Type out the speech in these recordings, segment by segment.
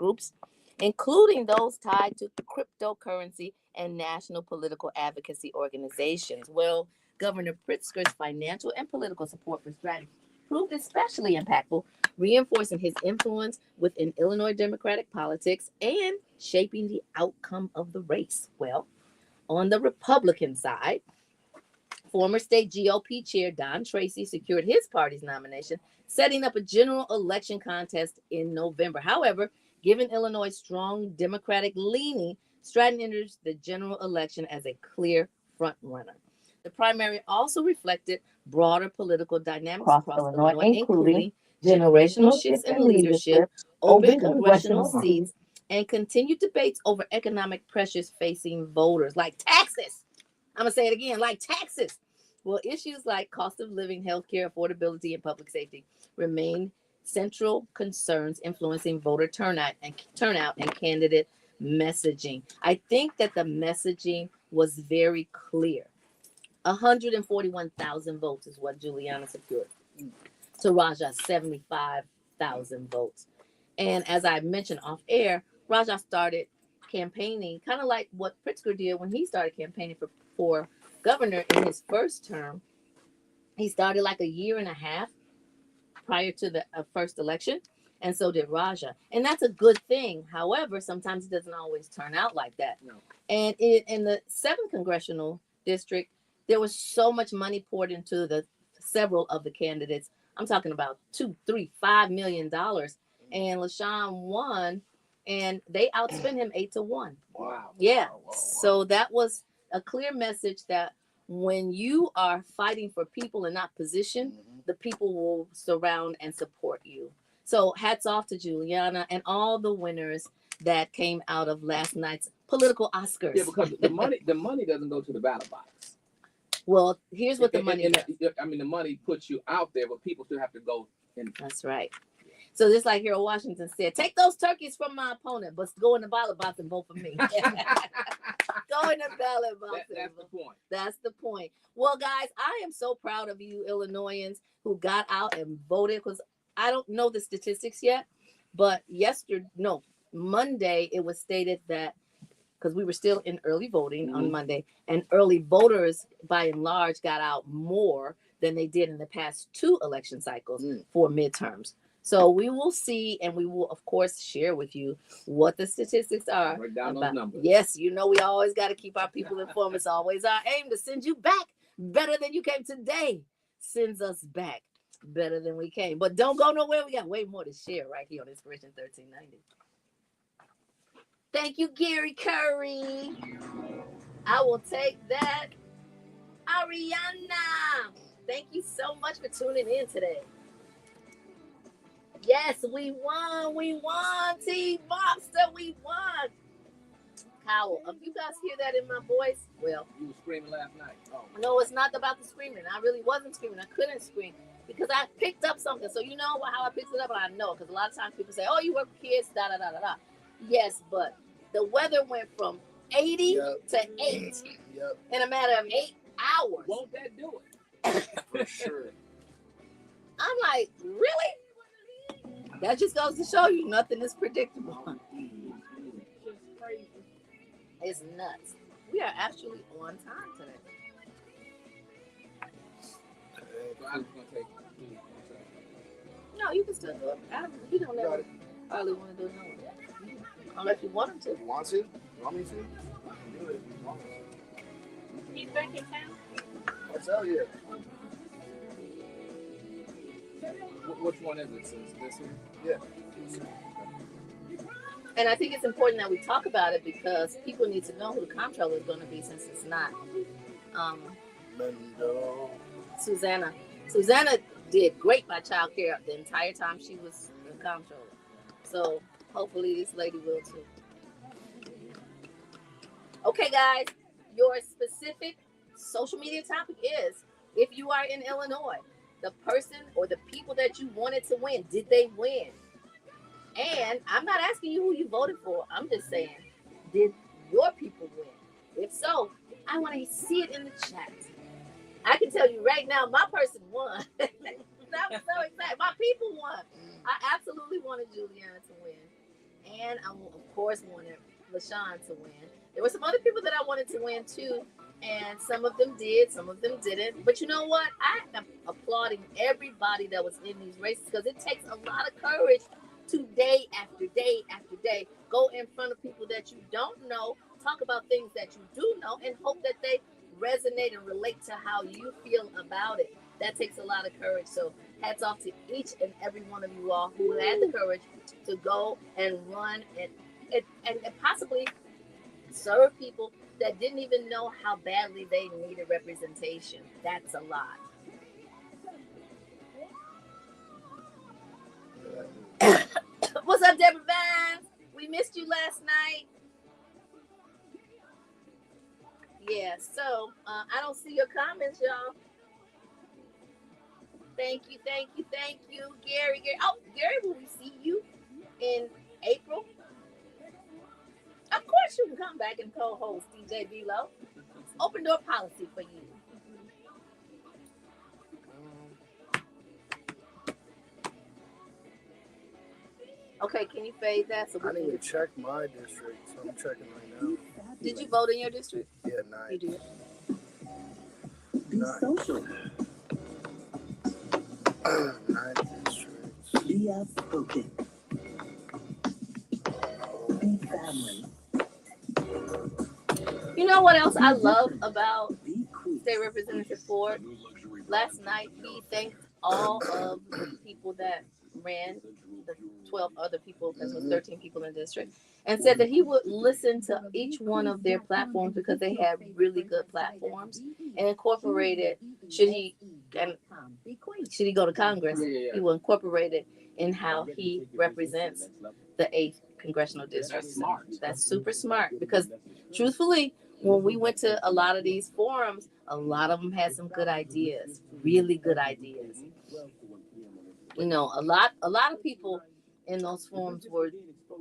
groups, including those tied to cryptocurrency and national political advocacy organizations. Well, Governor Pritzker's financial and political support for Stratton proved especially impactful, reinforcing his influence within Illinois Democratic politics and shaping the outcome of the race. Well, on the Republican side, former state GOP chair Don Tracy secured his party's nomination, setting up a general election contest in November. However, given Illinois' strong Democratic leaning, Stratton enters the general election as a clear front runner. The primary also reflected broader political dynamics across Illinois, including generational shifts in leadership, open congressional seats, and continued debates over economic pressures facing voters, like taxes. I'm going to say it again, like taxes. Well, issues like cost of living, healthcare, affordability, and public safety remain central concerns influencing voter turnout and candidate messaging. I think that the messaging was very clear. 141,000 votes is what Juliana secured to Raja's 75,000 votes. And as I mentioned off air, Raja started campaigning kind of like what Pritzker did when he started campaigning for governor in his first term. He started like a year and a half prior to the first election, and so did Raja. And that's a good thing. However, sometimes it doesn't always turn out like that. No. And in the 7th congressional district, there was so much money poured into the several of the candidates. I'm talking about $2, $3, $5 million. And LaShawn won, and they outspent him 8-1. Wow. Yeah. Wow. So that was a clear message that when you are fighting for people and not position, the people will surround and support you. So hats off to Juliana and all the winners that came out of last night's political Oscars. Yeah, because the money doesn't go to the ballot box. Well, here's what the money does. The money puts you out there, but people still have to go in. That's right. So just like Harold Washington said, take those turkeys from my opponent, but go in the ballot box and vote for me. Go in the ballot box. That's the point. That's the point. Well, guys, I am so proud of you Illinoisans who got out and voted, because I don't know the statistics yet, but Monday it was stated that, because we were still in early voting on Monday, and early voters by and large got out more than they did in the past 2 election cycles for midterms. So we will see, and we will, of course, share with you what the statistics are. Write down those numbers. Yes, we always got to keep our people informed. It's always our aim to send you back better than you came today. Sends us back better than we came. But don't go nowhere. We got way more to share right here on Inspiration 1390. Thank you, Gary Curry. I will take that. Ariana, thank you so much for tuning in today. Yes, we won. T-Monster, we won. Kyle, if you guys hear that in my voice, well. You were screaming last night. Oh. No, it's not about the screaming. I really wasn't screaming. I couldn't scream because I picked up something. So you know how I picked it up, and I know, because a lot of times people say, oh, you work with kids, da-da-da-da-da. Yes, but the weather went from 80 to 8 in a matter of 8 hours. Won't that do it? For sure. I'm like, really? That just goes to show you nothing is predictable. It's nuts. We are actually on time today. So I was going to take No, you can still do it. You don't ever probably want to do it. Unless you want him to. You want to? You want me to? I can do it if you want me to. He's back in town? I'll tell you. Which one is it? This one? Yeah. And I think it's important that we talk about it because people need to know who the comptroller is going to be, since it's not Susanna. Susanna did great by child care the entire time she was the comptroller. So hopefully this lady will too. Okay, guys, your specific social media topic is, if you are in Illinois, the person or the people that you wanted to win, did they win? And I'm not asking you who you voted for. I'm just saying, did your people win? If so, I want to see it in the chat. I can tell you right now, my person won. I was so excited. My people won. I absolutely wanted Juliana to win. and of course wanted LaShawn to win. There were some other people that I wanted to win too, and some of them did, some of them didn't. But you know what? I am applauding everybody that was in these races because it takes a lot of courage to day after day after day go in front of people that you don't know, talk about things that you do know, and hope that they resonate and relate to how you feel about it. That takes a lot of courage. So hats off to each and every one of you all who had the courage to go and run and possibly serve people that didn't even know how badly they needed representation. That's a lot. What's up, Deborah Vines? We missed you last night. Yeah, so I don't see your comments, y'all. Thank you, thank you, thank you, Gary. Gary. Oh, Gary, will we see you in April? Of course, you can come back and co-host DJ Velo. Open door policy for you. Okay, can you fade that? So I didn't even check my district, so I'm checking right now. Did you vote in your district? Yeah, 9. You did. Be social. 9 districts. Be outspoken. Be family. You know what else I love about State Representative Ford? Last night he thanked all of the people that ran, the 12 other people, because there was 13 people in the district, and said that he would listen to each one of their platforms because they have really good platforms, and incorporated, should he go to Congress, he will incorporate it in how he represents the 8th congressional district. That's smart. That's super smart because truthfully, when we went to a lot of these forums, a lot of them had some good ideas, really good ideas. You know, a lot of people in those forums were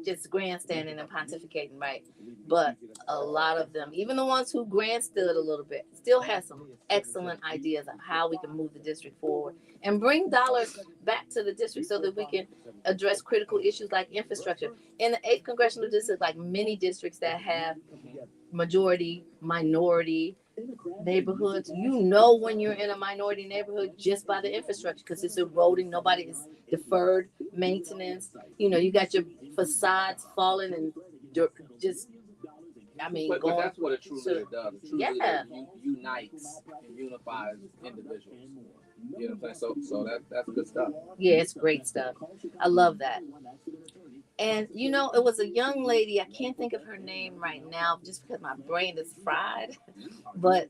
just grandstanding and pontificating, right? But a lot of them, even the ones who grandstood a little bit, still had some excellent ideas of how we can move the district forward and bring dollars back to the district so that we can address critical issues like infrastructure. In the 8th congressional district, like many districts that have majority, minority neighborhoods, you know when you're in a minority neighborhood just by the infrastructure because it's eroding. Nobody is deferred maintenance. You know, you got your facades falling and just, I mean, but that's what it truly does. It truly yeah. Unites and unifies individuals. You know what I'm saying? So that's good stuff. Yeah, it's great stuff. I love that. And you know, it was a young lady. I can't think of her name right now, just because my brain is fried. But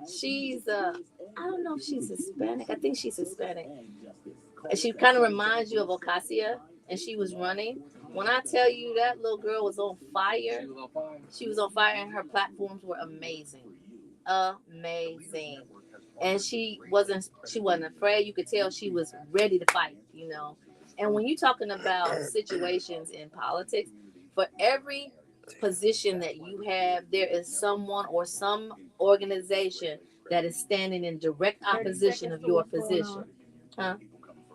she's I don't know if she's Hispanic. I think she's Hispanic. And she kind of reminds you of Ocasio, and she was running. When I tell you that little girl was on fire, she was on fire, and her platforms were amazing, amazing. And she wasn't afraid. You could tell she was ready to fight. You know. And when you're talking about situations in politics, for every position that you have, there is someone or some organization that is standing in direct opposition of your position. Huh?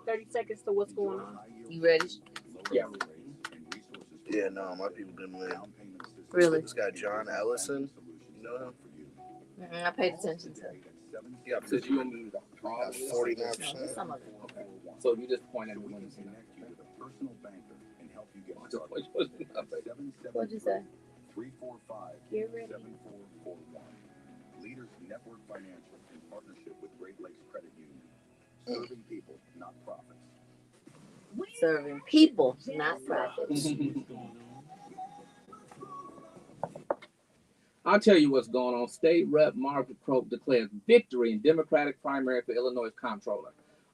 30 seconds to what's going on. You ready? Yeah. Yeah, no, my people didn't win. Really? This guy, John Ellison, you know him? I paid attention to. Yeah, So you want me to got 49%. Some of it. Okay. So you just point at me when you see that. What'd you say? 345 Get ready. 7441. Leaders Network Financial in partnership with Great Lakes Credit Union. Serving people, not profits. Serving people, not profits. I'll tell you what's going on. State Rep Margaret Croak declares victory in Democratic primary for Illinois comptroller.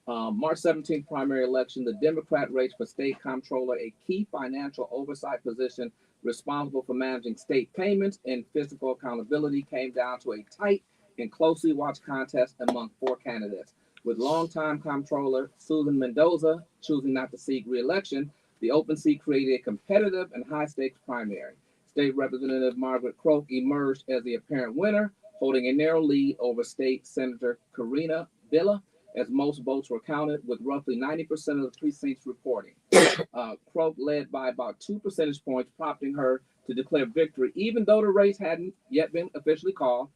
March 17th primary election, the Democrat race for state comptroller, a key financial oversight position responsible for managing state payments and fiscal accountability, came down to a tight and closely watched contest among 4 candidates. With longtime comptroller Susan Mendoza choosing not to seek re-election, the open seat created a competitive and high-stakes primary. State Representative Margaret Croak emerged as the apparent winner, holding a narrow lead over State Senator Karina Villa as most votes were counted, with roughly 90% of the precincts reporting. Croak led by about 2 percentage points, prompting her to declare victory, even though the race hadn't yet been officially called.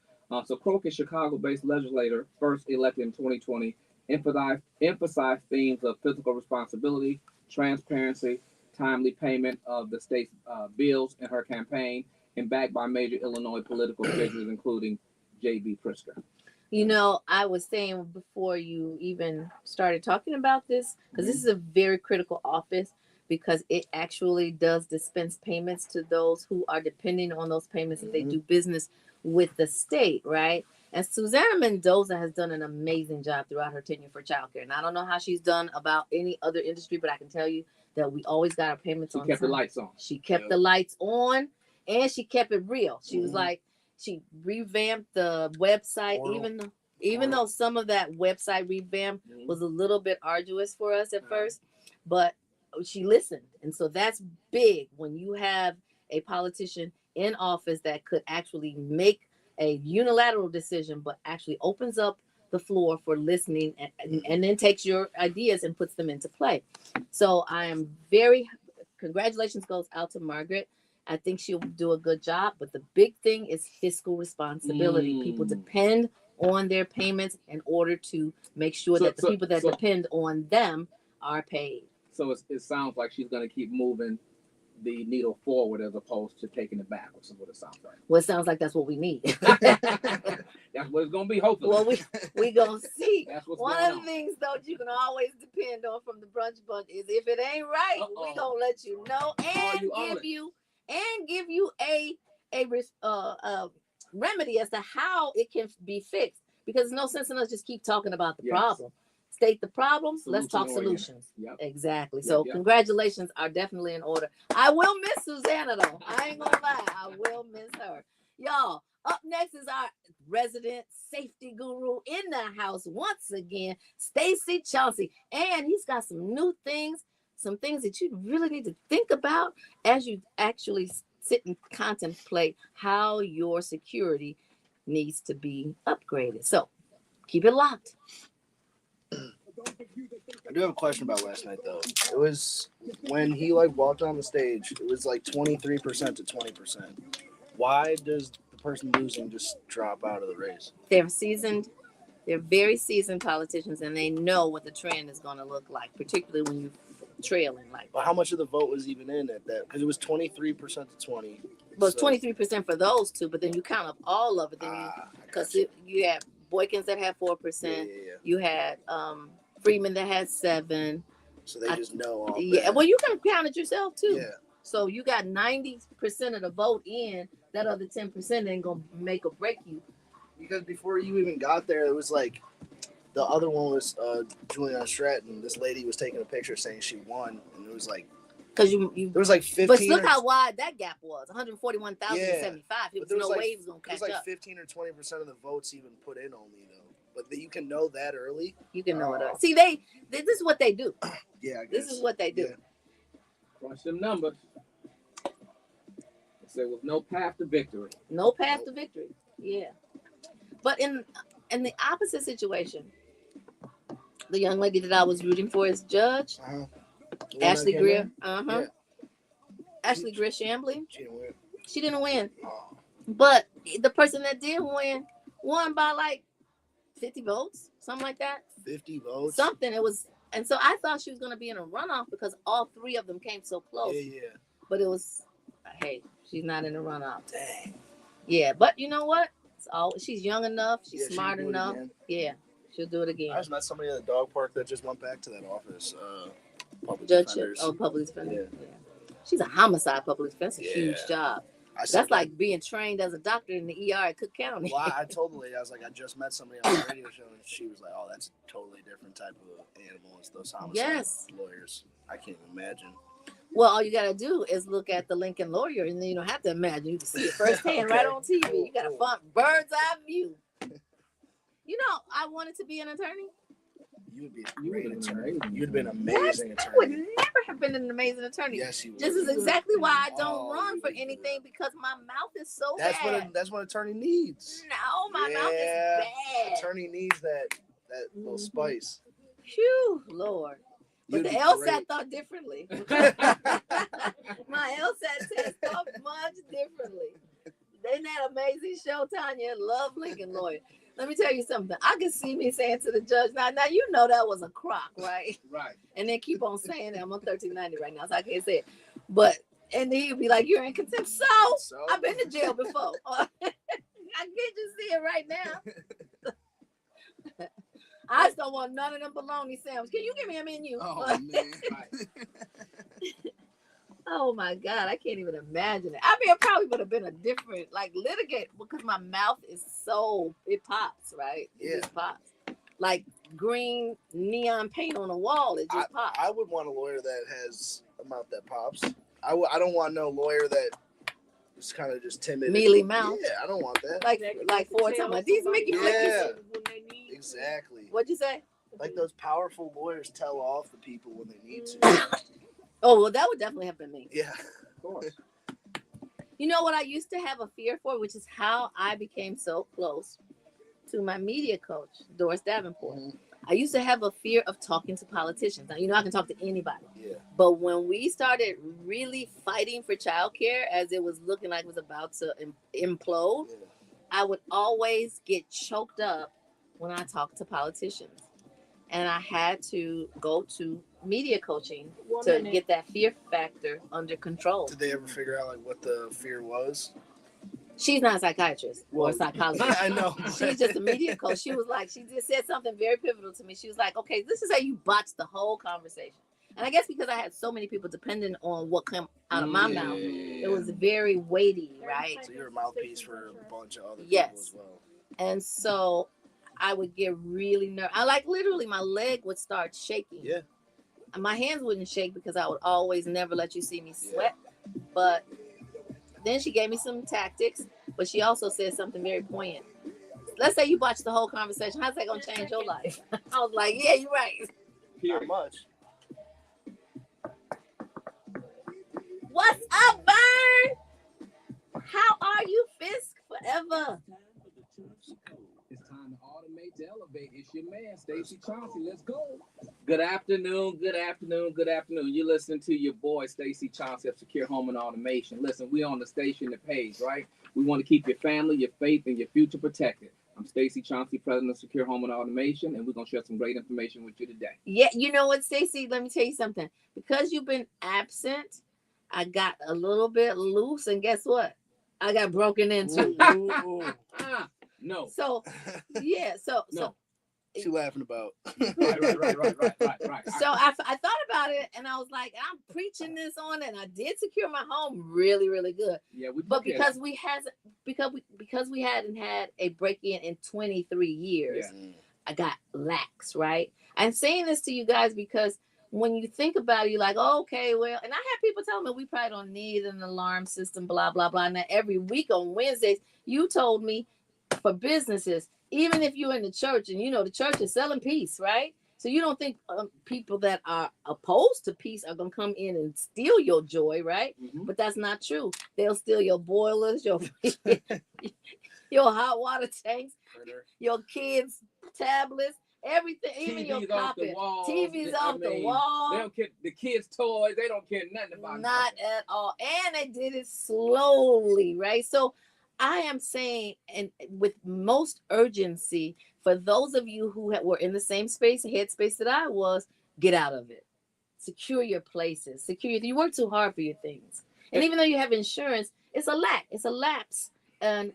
So Croak, a Chicago-based legislator, first elected in 2020, emphasized themes of fiscal responsibility, transparency, timely payment of the state's bills in her campaign, and backed by major Illinois political figures, including J.B. Pritzker. You know, I was saying before you even started talking about this, because this is a very critical office, because it actually does dispense payments to those who are depending on those payments if they do business with the state, right? And Susanna Mendoza has done an amazing job throughout her tenure for childcare. And I don't know how she's done about any other industry, but I can tell you that we always got our payments on time. She kept the lights on. She kept the lights on, and she kept it real. She was like, she revamped the website, even though some of that website revamp was a little bit arduous for us at first, but she listened. And so that's big when you have a politician in office that could actually make a unilateral decision, but actually opens up the floor for listening and then takes your ideas and puts them into play. So I am congratulations goes out to Margaret. I think she'll do a good job, but the big thing is fiscal responsibility. People depend on their payments in order to make sure that the people that depend on them are paid. So it sounds like she's going to keep moving the needle forward as opposed to taking it backwards, is what it sounds like. Well, it sounds like that's what we need. That's what it's going to be, hopefully. Well, we going to see. That's what's One going of the on. things, though, you can always depend on from the Brunch Bunch is if it ain't right, we going to let you know and give you a remedy as to how it can be fixed. Because there's no sense in us just keep talking about the problem. State the problems, let's talk solutions. Yep. Exactly. So congratulations are definitely in order. I will miss Susanna, though. I ain't gonna lie. I will miss her. Y'all, up next is our resident safety guru in the house once again, Stacy Chauncey. And he's got some new things, some things that you really need to think about as you actually sit and contemplate how your security needs to be upgraded. So keep it locked. I do have a question about last night, though. It was when he walked on the stage, it was 23% to 20%. Why does the person losing just drop out of the race? They're very seasoned politicians, and they know what the trend is going to look like, particularly when you're trailing like that. Well, how much of the vote was even in at that? Because it was 23% to 20. Well, it's 23% for those two, but then you count up all of it. Then because you had Boykins that had 4%. You had Freeman that had 7%. So they just know all that. Well, you can count it yourself too. Yeah. So you got 90% of the vote in. That other 10% ain't gonna make or break you. Because before you even got there, it was the other one was Juliana Stratton. This lady was taking a picture saying she won, and it was because you there was 15. But look how wide that gap was, 141,075. It was no way he was gonna catch up. 15 or 20% of the votes even put in only though. But you can know that early. You can know it early. See, this is what they do. Yeah, I guess. This is what they do. Yeah. Crunch them numbers. There was no path to victory. No path to victory. Yeah. But in the opposite situation, the young lady that I was rooting for as judge, Ashley Greer. Yeah. Ashley Greer Chambly. She didn't win. Oh. But the person that did win won by 50 votes, something like that. 50 votes? Something. It was, and so I thought she was going to be in a runoff because all 3 of them came so close. Yeah. But it was, hey, she's not in a runoff. Dang. Yeah, but you know what? She's young enough. She's smart enough. Yeah, she'll do it again. I just met somebody at the dog park that just went back to that office. Public defenders. Oh, public defender. Yeah. She's a homicide public defender. It's a huge job. That's like being trained as a doctor in the ER at Cook County. Well, I told the lady, I was like, I just met somebody on the radio show, and she was like, oh, that's a totally different type of animal. It's those homicide lawyers. I can't even imagine. Well, all you got to do is look at the Lincoln Lawyer, and then you don't have to imagine. You can see it firsthand right on TV. You got a bird's eye view. You know, I wanted to be an attorney. You would be a great attorney. You'd have been an amazing attorney. I would never have been an amazing attorney. Yes, you would. This is exactly why I don't run for anything, because my mouth is so bad. That's what an attorney needs. No, my mouth is bad. Attorney needs that that little Mhm. spice. Phew, Lord. But You'd the be LSAT great. thought differently. My LSAT test thought much differently. Isn't that amazing show, Tanya? Love Lincoln Lawyer. Let me tell you something. I can see me saying to the judge, now you know that was a crock, right? Right. And then keep on saying it. I'm on 1390 right now, so I can't say it. But and then he'd be like, you're in contempt. So I've been to jail before. I can't just see it right now. I just don't want none of them bologna sandwiches. Can you give me a menu? Oh man. Oh my God, I can't even imagine it. I mean, it probably would have been a different, like, litigate because my mouth is so, it pops, right? It Yeah. just pops. Like green neon paint on a wall, it just pops. I would want a lawyer that has a mouth that pops. I don't want no lawyer that is kind of just timid. Mealy mouth. Yeah, I don't want that. Like Ford talking about these Mickey Yeah. Flickers. Exactly. What'd you say? Like those powerful lawyers tell off the people when they need to. Oh, well, that would definitely have been me. Yeah. Of course. You know what I used to have a fear for, which is how I became so close to my media coach, Doris Davenport. Mhm. I used to have a fear of talking to politicians. Now, you know, I can talk to anybody. Yeah. But when we started really fighting for childcare, as it was looking like it was about to implode, Yeah. I would always get choked up when I talked to politicians. And I had to go to media coaching to get that fear factor under control. Did they ever figure out like what the fear was? She's not a psychiatrist or a psychologist. I know. She's just a media coach. She was like, she just said something very pivotal to me. She was like, okay, this is how you botch the whole conversation. And I guess because I had so many people depending on what came out of my mouth, it was very weighty, right? So you're a mouthpiece for a bunch of other Yes. people as well. And so I would get really nervous. I like literally my leg would start shaking. Yeah. And my hands wouldn't shake because I would always never let you see me sweat. But then she gave me some tactics, but she also said something very poignant. Let's say you botch the whole conversation. How's that going to change your life? I was like, yeah, you're right. Not much. What's up, Vern? How are you, Fisk? Forever. It's time to automate to elevate. It's your man, Stacey Chauncey. Let's go. Good afternoon. Good afternoon. Good afternoon. You're listening to your boy, Stacey Chauncey of Secure Home and Automation. Listen, we on the station that pays, right? We want to keep your family, your faith, and your future protected. I'm Stacey Chauncey, president of Secure Home and Automation, and we're going to share some great information with you today. Yeah, you know what, Stacey? Let me tell you something. Because you've been absent, I got a little bit loose, and guess what? I got broken into. No. So, yeah, so What you laughing about? Right. So I thought about it, and I was like, I'm preaching this on, and I did secure my home really, really good. Yeah, but because we hadn't had a break-in in 23 years, I got lax, right? I'm saying this to you guys because when you think about it, you're like, oh, okay, well, and I have people telling me we probably don't need an alarm system, blah, blah, blah. Now, every week on Wednesdays, you told me for businesses, even if you're in the church and, you know, the church is selling peace, right? So you don't think people that are opposed to peace are going to come in and steal your joy, right? Mm-hmm. But that's not true. They'll steal your boilers, your hot water tanks, your kids' tablets, everything, even your carpet. TV's off the wall. They don't care the kids' toys. They don't care nothing about Not at all. And they did it slowly, right? So I am saying, and with most urgency, for those of you who were in the same headspace that I was, get out of it. Secure your places. You work too hard for your things. And even though you have insurance, it's a lack. It's a lapse. And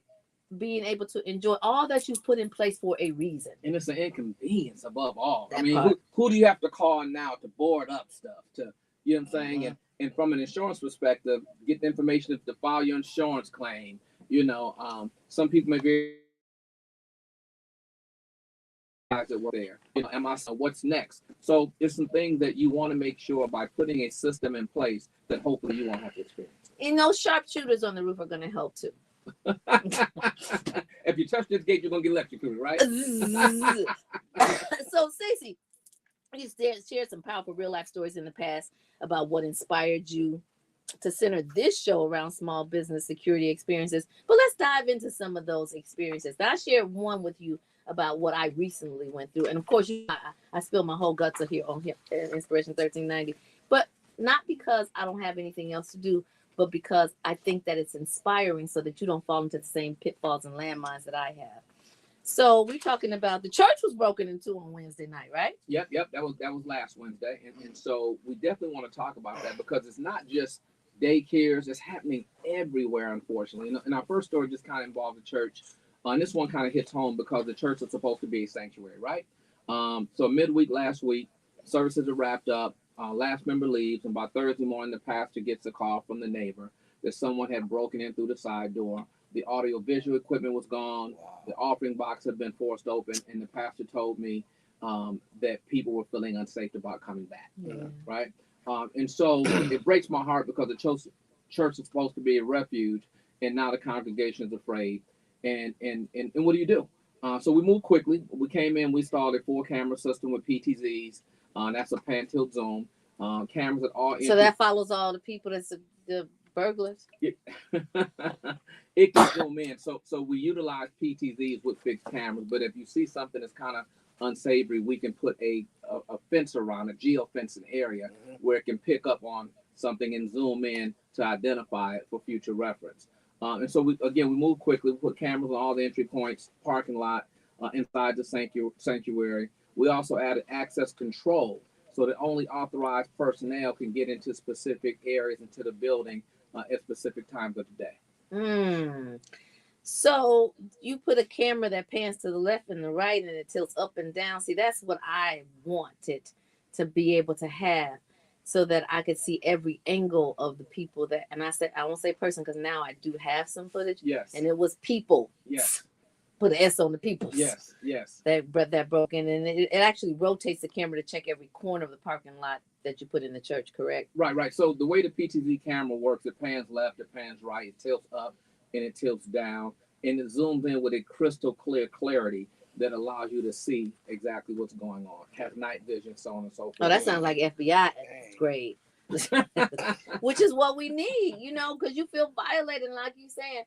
being able to enjoy all that you've put in place for a reason. And it's an inconvenience above all. That I mean, who do you have to call now to board up stuff? To, you know what I'm saying? Mm-hmm. And from an insurance perspective, get the information to file your insurance claim. You know, some people may be that were there. You know, what's next? So it's some things that you want to make sure by putting a system in place that hopefully you won't have to experience. And those sharpshooters on the roof are going to help too. If you touch this gate, you're going to get electrocuted, right? So, Stacey, you shared some powerful real life stories in the past about what inspired you to center this show around small business security experiences. But let's dive into some of those experiences. Now, I shared one with you about what I recently went through. And of course, I spill my whole guts here on here, Inspiration 1390, but not because I don't have anything else to do, but because I think that it's inspiring so that you don't fall into the same pitfalls and landmines that I have. So we're talking about the church was broken into on Wednesday night, right? Yep. That was last Wednesday, and so we definitely want to talk about that because it's not just daycares; it's happening everywhere, unfortunately. And our first story just kind of involved the church, and this one kind of hits home because the church is supposed to be a sanctuary, right? So midweek last week, services are wrapped up. Last member leaves, and by Thursday morning, the pastor gets a call from the neighbor that someone had broken in through the side door. The audio-visual equipment was gone. The offering box had been forced open, and the pastor told me that people were feeling unsafe about coming back. Yeah. Right? And so it breaks my heart because the church is supposed to be a refuge, and now the congregation is afraid. And what do you do? So we moved quickly. We came in. We installed a 4-camera system with PTZs. That's a pan-tilt zoom. Cameras at all. So that follows all the people that's the burglars. It can zoom in. So we utilize PTZs with fixed cameras. But if you see something that's kind of unsavory, we can put a fence around, a geofencing area where it can pick up on something and zoom in to identify it for future reference. And so we moved quickly. We put cameras on all the entry points, parking lot, inside the sanctuary. We also added access control so that only authorized personnel can get into specific areas into the building at specific times of the day. So you put a camera that pans to the left and the right and it tilts up and down. See, that's what I wanted to be able to have so that I could see every angle of the people that, and I won't say person because now I do have some footage. Yes. And it was people. Yes. Put an S on the people. Yes. That broke in, and it actually rotates the camera to check every corner of the parking lot that you put in the church, correct? Right. So the way the PTZ camera works, it pans left, it pans right, it tilts up, and it tilts down, and it zooms in with a crystal clear clarity that allows you to see exactly what's going on. Have night vision, so on and so forth. Oh, that sounds like FBI grade. Which is what we need, because you feel violated, like you saying.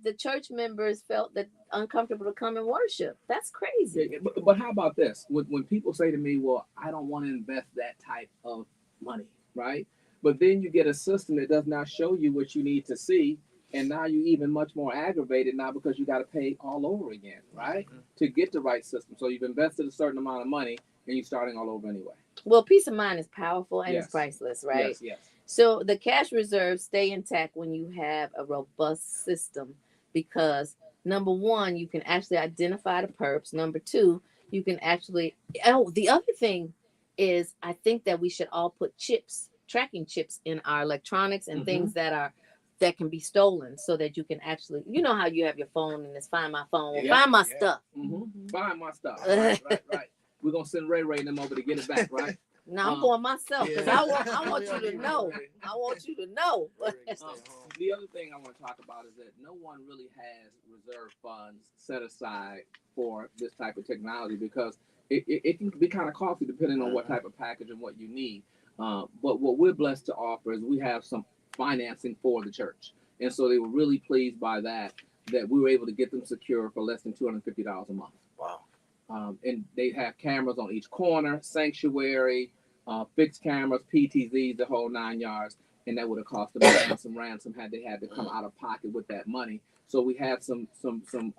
The church members felt that uncomfortable to come and worship. That's crazy. Yeah, but how about this? When people say to me, well, I don't want to invest that type of money, right? But then you get a system that does not show you what you need to see. And now you're even much more aggravated now because you got to pay all over again, right? To get the right system. So you've invested a certain amount of money and you're starting all over anyway. Well, peace of mind is powerful and it's priceless, right? Yes. So the cash reserves stay intact when you have a robust system because number one, you can actually identify the perps. Number two, you can actually, the other thing is I think that we should all put tracking chips in our electronics and things that can be stolen so that you can actually, how you have your phone and it's find my phone, find my stuff. Find my stuff. Right. We're going to send Ray and them over to get it back, right? No, I'm going myself because I want you to know. I want you to know. The other thing I want to talk about is that no one really has reserve funds set aside for this type of technology because it can be kind of costly depending on what type of package and what you need. But what we're blessed to offer is we have some financing for the church. And so they were really pleased by that we were able to get them secure for less than $250 a month. Wow. And they have cameras on each corner, sanctuary, fixed cameras, PTZs, the whole 9 yards. And that would have cost them some ransom had they had to come out of pocket with that money. So we have some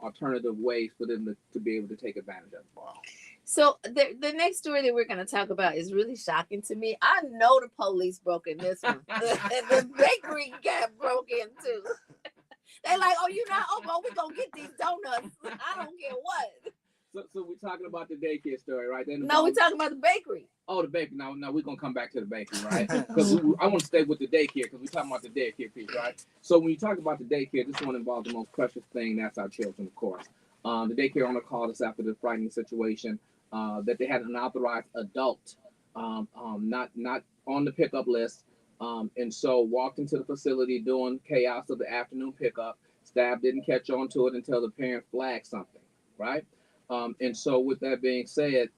alternative ways for them to be able to take advantage of it. Wow. So the next story that we're going to talk about is really shocking to me. I know the police broke in this one. The bakery got broke into. They like, oh, you're not open. Oh, we're going to get these donuts. I don't care what. So we're talking about the daycare story, right? No, we're talking about the bakery. Oh, the bakery. No, we're going to come back to the bakery, right? Because I want to stay with the daycare because we're talking about the daycare piece, right? So when you talk about the daycare, this one involves the most precious thing. That's our children, of course. The daycare owner called us after the frightening situation that they had an unauthorized adult not on the pickup list. And so walked into the facility doing chaos of the afternoon pickup. Staff didn't catch on to it until the parent flagged something, right? And so with that being said,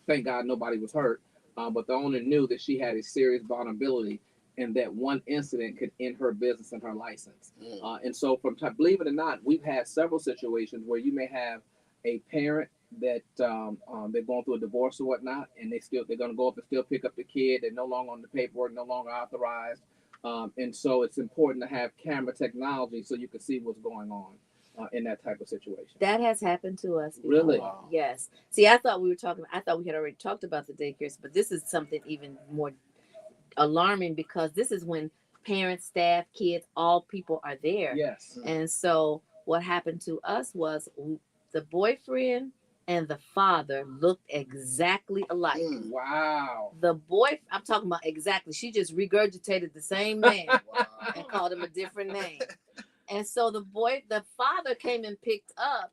thank God nobody was hurt. But the owner knew that she had a serious vulnerability and that one incident could end her business and her license. And so believe it or not, we've had several situations where you may have a parent that they're going through a divorce or whatnot, and they're going to go up and still pick up the kid. They're no longer on the paperwork, no longer authorized, and so it's important to have camera technology so you can see what's going on in that type of situation. That has happened to us before. Really? Wow. Yes. See, I thought we had already talked about the daycares, but this is something even more alarming because this is when parents, staff, kids, all people are there. Yes. And so what happened to us was the boyfriend and the father looked exactly alike. Mm. Wow. The boy, I'm talking about exactly. She just regurgitated the same man Wow. and called him a different name. And so the father came and picked up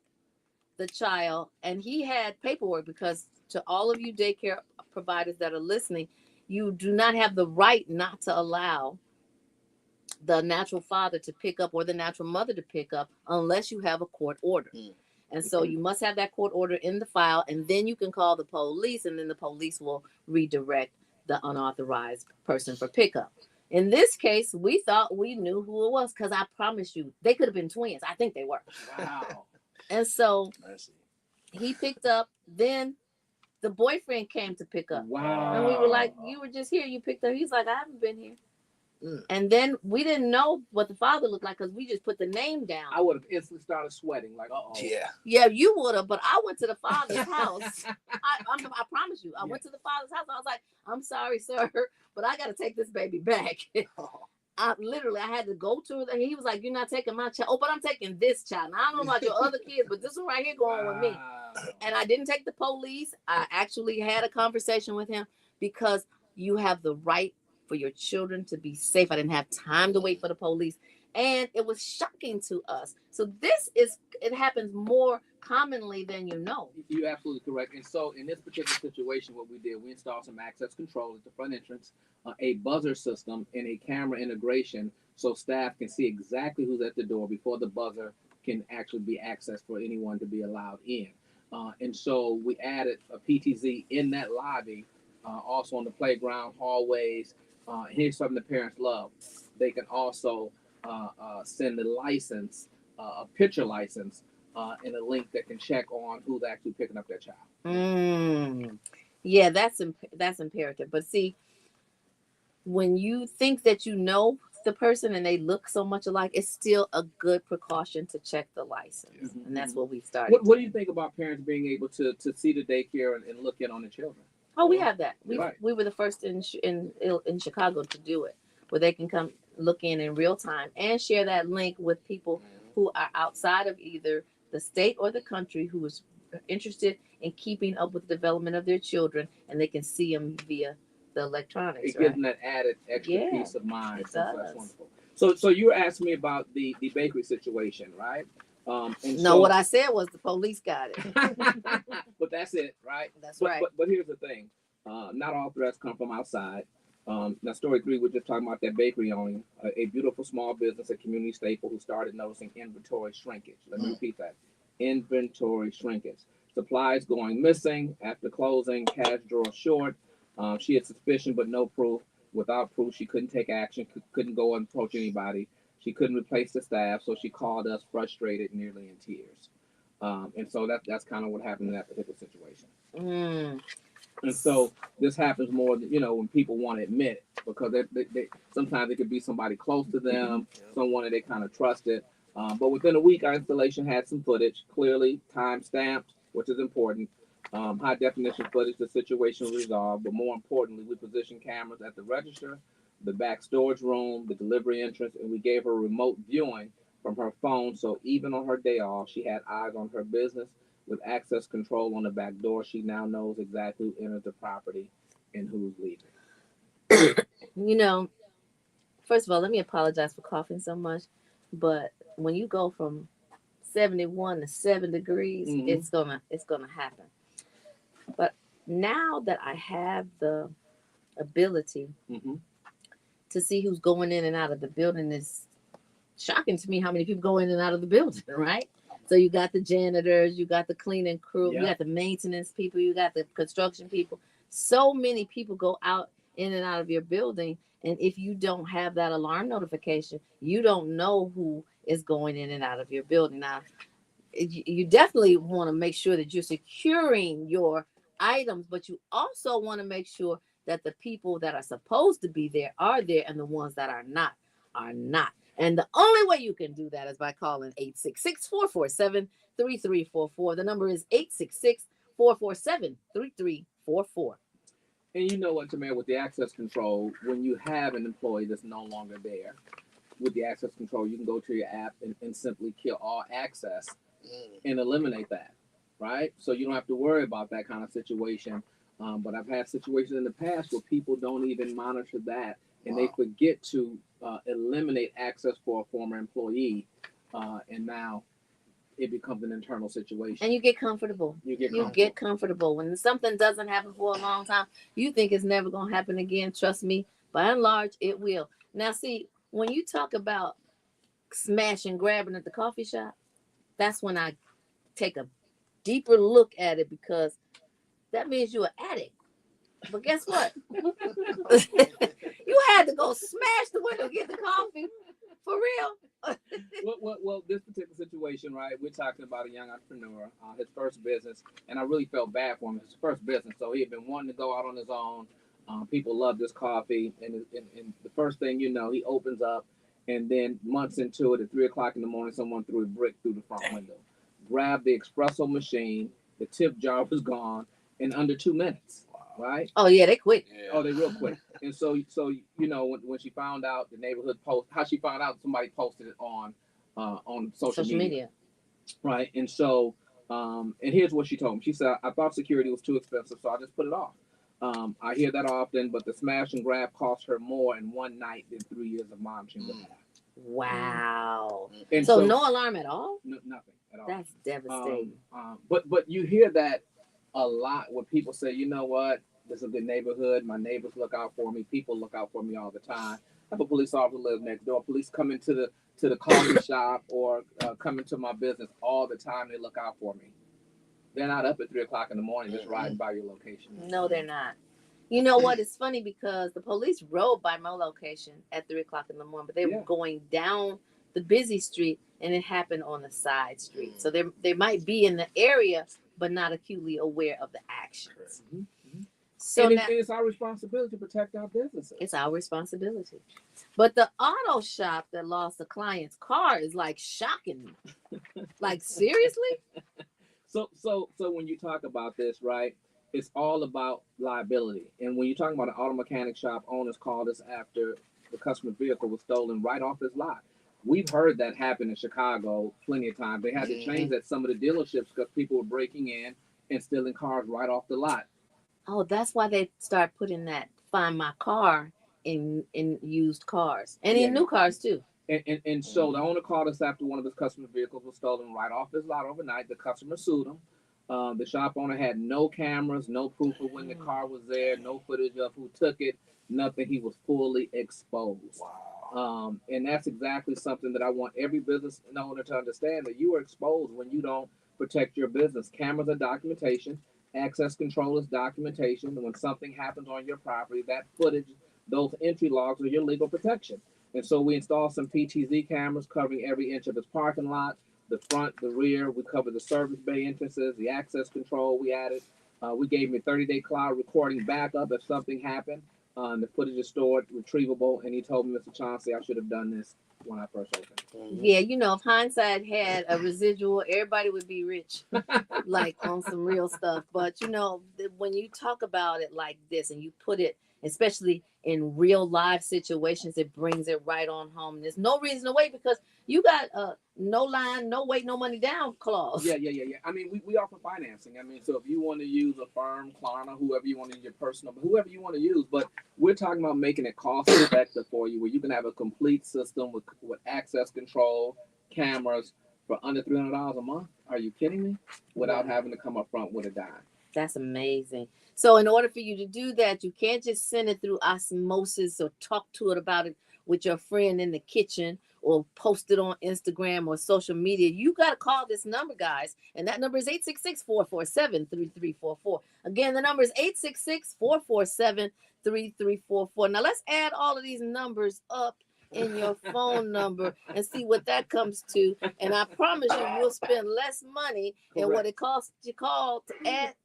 the child, and he had paperwork because to all of you daycare providers that are listening, you do not have the right not to allow the natural father to pick up or the natural mother to pick up unless you have a court order. And so you must have that court order in the file, and then you can call the police, and then the police will redirect the unauthorized person for pickup. In this case, we thought we knew who it was because I promise you, they could have been twins. I think they were. Wow. And so I see. he picked up, then the boyfriend came to pick up. Wow. And we were like, you were just here, you picked up. He's like, I haven't been here. Mm. And then we didn't know what the father looked like because we just put the name down. I would have instantly started sweating, like, uh-oh. Yeah. Yeah, you would have, but I went to the father's house. I promise you, I went to the father's house. I was like, I'm sorry, sir, but I got to take this baby back. I had to go to it. He was like, you're not taking my child. Oh, but I'm taking this child. Now, I don't know about your other kids, but this one right here going with me. Wow. And I didn't take the police. I actually had a conversation with him because you have the right for your children to be safe. I didn't have time to wait for the police. And it was shocking to us. So it happens more commonly than you know. You're absolutely correct. And so in this particular situation, what we did, we installed some access control at the front entrance, a buzzer system, and a camera integration so staff can see exactly who's at the door before the buzzer can actually be accessed for anyone to be allowed in. And so we added a PTZ in that lobby, also on the playground, hallways. Here's something the parents love. They can also send the license, a picture license, and a link that can check on who's actually picking up their child. Yeah, that's imperative. But see, when you think that you know the person and they look so much alike, it's still a good precaution to check the license. Mhm. And that's what we started. What do you think about parents being able to see the daycare and look in on the children? Oh, we have that. We Right. were the first in Chicago to do it, where they can come look in real time and share that link with people who are outside of either the state or the country who is interested in keeping up with the development of their children, and they can see them via the electronics. It gives them that added extra Yeah, peace of mind. it So that's does. wonderful. So you were asking me about the bakery situation, right? And No, what I said was the police got it. but that's it, right? That's But, right. but here's the thing. Not all threats come from outside. Now, story 3, we're just talking about that bakery owner, a beautiful small business, a community staple who started noticing inventory shrinkage. Let me repeat that. Inventory shrinkage. Supplies going missing after closing, cash drawer short. She had suspicion, but no proof. Without proof, she couldn't take action, couldn't go and approach anybody. She couldn't replace the staff, so she called us frustrated, nearly in tears. And so that's kind of what happened in that particular situation. And so this happens more, when people want to admit it, because they sometimes it could be somebody close to them, someone that they kind of trusted. But within a week, our installation had some footage, clearly time stamped, which is important. High definition footage, the situation was resolved. But more importantly, we positioned cameras at the register, the back storage room, the delivery entrance, and we gave her remote viewing from her phone. So even on her day off, she had eyes on her business. With access control on the back door, she now knows exactly who enters the property and who's leaving. First of all, let me apologize for coughing so much, but when you go from 71 to 7 degrees, it's gonna happen. But now that I have the ability to see who's going in and out of the building, it's shocking to me how many people go in and out of the building, right? So you got the janitors, you got the cleaning crew, you got the maintenance people, you got the construction people. So many people go out in and out of your building. And if you don't have that alarm notification, you don't know who is going in and out of your building. Now, you definitely want to make sure that you're securing your items, but you also want to make sure that the people that are supposed to be there are there, and the ones that are not are not. And the only way you can do that is by calling 866-447-3344. The number is 866-447-3344. And you know what, Tamara, with the access control, when you have an employee that's no longer there, with the access control, you can go to your app and simply kill all access and eliminate that, right? So you don't have to worry about that kind of situation. But I've had situations in the past where people don't even monitor that, and they forget to eliminate access for a former employee, and now it becomes an internal situation. And you get comfortable. You You get comfortable. When something doesn't happen for a long time, you think it's never going to happen again. Trust me, by and large, it will. Now, see, when you talk about smash and grabbing at the coffee shop, that's when I take a deeper look at it, because that means you're an addict. But guess what? You had to go smash the window, get the coffee. For real. Well, this particular situation, right? We're talking about a young entrepreneur, his first business, and I really felt bad for him. His first business, so he had been wanting to go out on his own. People love this coffee, and the first thing you know, he opens up, and then months into it, at 3 o'clock in the morning, someone threw a brick through the front window, grabbed the espresso machine, the tip jar was gone in under 2 minutes. Right? Oh yeah, they quick. Yeah. Oh, they real quick. And so you know, when she found out, the neighborhood post, how she found out, somebody posted it on social media. Right? And so and here's what she told me. She said, I thought security was too expensive, so I just put it off. I hear that often, but the smash and grab cost her more in one night than 3 years of monitoring with her. Wow. And so no alarm at all? Nothing at all. That's devastating. But you hear that a lot where people say, you know what, this is a good neighborhood. My neighbors look out for me. People look out for me all the time. I have a police officer live next door. Police come into the coffee shop or come into my business all the time. They look out for me. They're not up at 3 o'clock in the morning just riding by your location. No, they're not. You know what? It's funny because the police rode by my location at 3 o'clock in the morning, but they were going down the busy street, and it happened on the side street. So they might be in the area, but not acutely aware of the actions. So and now, it's our responsibility to protect our businesses. It's our responsibility. But the auto shop that lost a client's car is like shocking me. Like, seriously? So when you talk about this, right, it's all about liability. And when you're talking about an auto mechanic shop, owners called us after the customer's vehicle was stolen right off his lot. We've heard that happen in Chicago plenty of times. They had to change at some of the dealerships because people were breaking in and stealing cars right off the lot. Oh, that's why they start putting that Find My Car in used cars and in new cars too. And so the owner called us after one of his customer's vehicles was stolen right off his lot overnight. The customer sued him. The shop owner had no cameras, no proof of when the car was there, no footage of who took it, nothing. He was fully exposed. Wow. And that's exactly something that I want every business owner to understand, that you are exposed when you don't protect your business. Cameras are documentation. Access control is documentation. When something happens on your property, that footage, those entry logs are your legal protection. And so we installed some PTZ cameras covering every inch of his parking lot, the front, the rear. We covered the service bay entrances, the access control we added. We gave him a 30-day cloud recording backup if something happened. The footage is stored, retrievable, and he told me, Mr. Chauncey, I should have done this when I first opened. Yeah, you know, if hindsight had a residual, everybody would be rich, like on some real stuff. But you know, when you talk about it like this and you put it, especially in real life situations, it brings it right on home. There's no reason to wait because you got no line, no wait, no money down clause. Yeah. I mean, we offer financing. I mean, so if you want to use a firm, Klarna, whoever you want to use, your personal, whoever you want to use, but we're talking about making it cost effective for you, where you can have a complete system with access control, cameras for under $300 a month. Are you kidding me? Without having to come up front with a dime. That's amazing. So in order for you to do that, you can't just send it through osmosis or talk to it about it with your friend in the kitchen or post it on Instagram or social media. You got to call this number, guys. And that number is 866-447-3344. Again, the number is 866-447-3344. Now let's add all of these numbers up in your phone number and see what that comes to. And I promise you'll spend less money and what it costs you call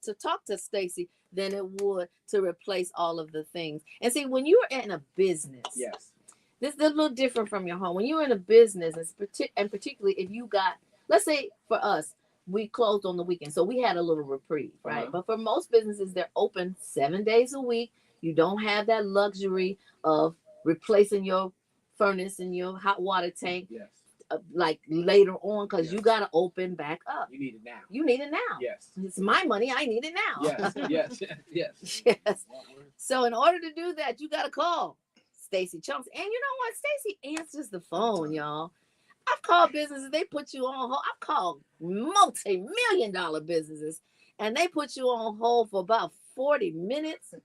to talk to Stacy than it would to replace all of the things. And see, when you're in a business, Yes. this is a little different from your home. When you're in a business, and particularly if you got, let's say for us, we closed on the weekend, so we had a little reprieve, right? Uh-huh. But for most businesses, they're open 7 days a week. You don't have that luxury of replacing your furnace and your hot water tank Yes. like later on because Yes. you got to open back up. You need it now. You need it now. Yes. It's my money. I need it now. Yes. Yes. Yes. Yes. So in order to do that, you got to call Stacy Chunks. And you know what? Stacy answers the phone, y'all. I've called businesses, they put you on hold. I've called multi-million-dollar businesses, and they put you on hold for about 40 minutes.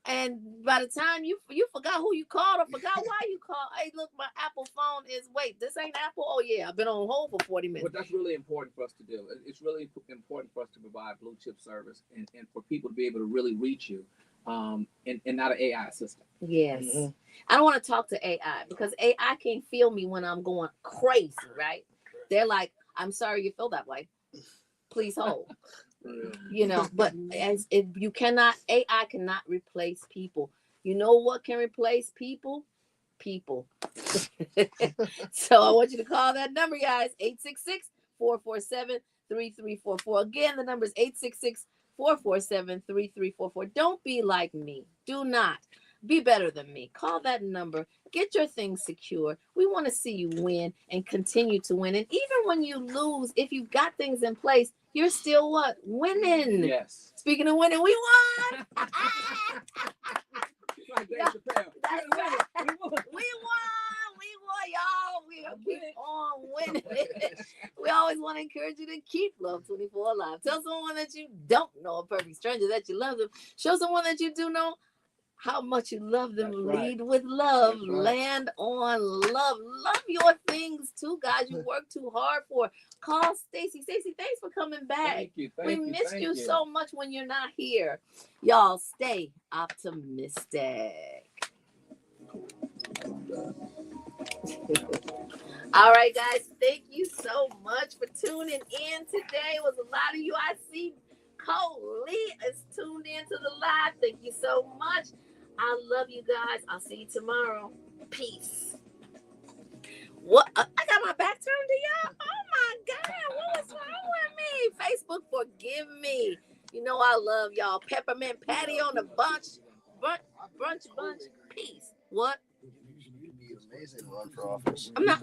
And by the time you forgot who you called or forgot why you called, hey, look, my Apple phone is, wait, this ain't Apple? Oh, yeah, I've been on hold for 40 minutes. But that's really important for us to do. It's really important for us to provide blue chip service and for people to be able to really reach you and not an AI assistant. Yes. Mm-hmm. I don't want to talk to AI because AI can't feel me when I'm going crazy, right? They're like, I'm sorry you feel that way. Please hold. You know, but as if you cannot, AI cannot replace people. You know what can replace people? People. So I want you to call that number, guys. 866-447-3344. Again, the number is 866-447-3344. Don't be like me. Do not. Be better than me. Call that number. Get your things secure. We want to see you win and continue to win. And even when you lose, if you've got things in place, you're still what? Winning. Yes. Speaking of winning, we won. Yeah, that's right. We won, y'all. We keep on winning. We always want to encourage you to keep Love 24 alive. Tell someone that you don't know, a perfect stranger, that you love them. Show someone that you do know how much you love them. That's right. Lead with love. That's right. Land on love. Love your things too, guys. You work too hard for. Call Stacy. Stacy, thanks for coming back. Thank you. We miss you so much when you're not here. Y'all stay optimistic. All right, guys. Thank you so much for tuning in today. It was a lot of you. I see Cole Lee is tuned in to the live. Thank you so much. I love you guys. I'll see you tomorrow. Peace. What? I got my back turned to y'all? Oh my God. What was wrong with me? Facebook, forgive me. You know I love y'all. Peppermint patty on the brunch. Peace. What? You'd be amazing to run for office. I'm not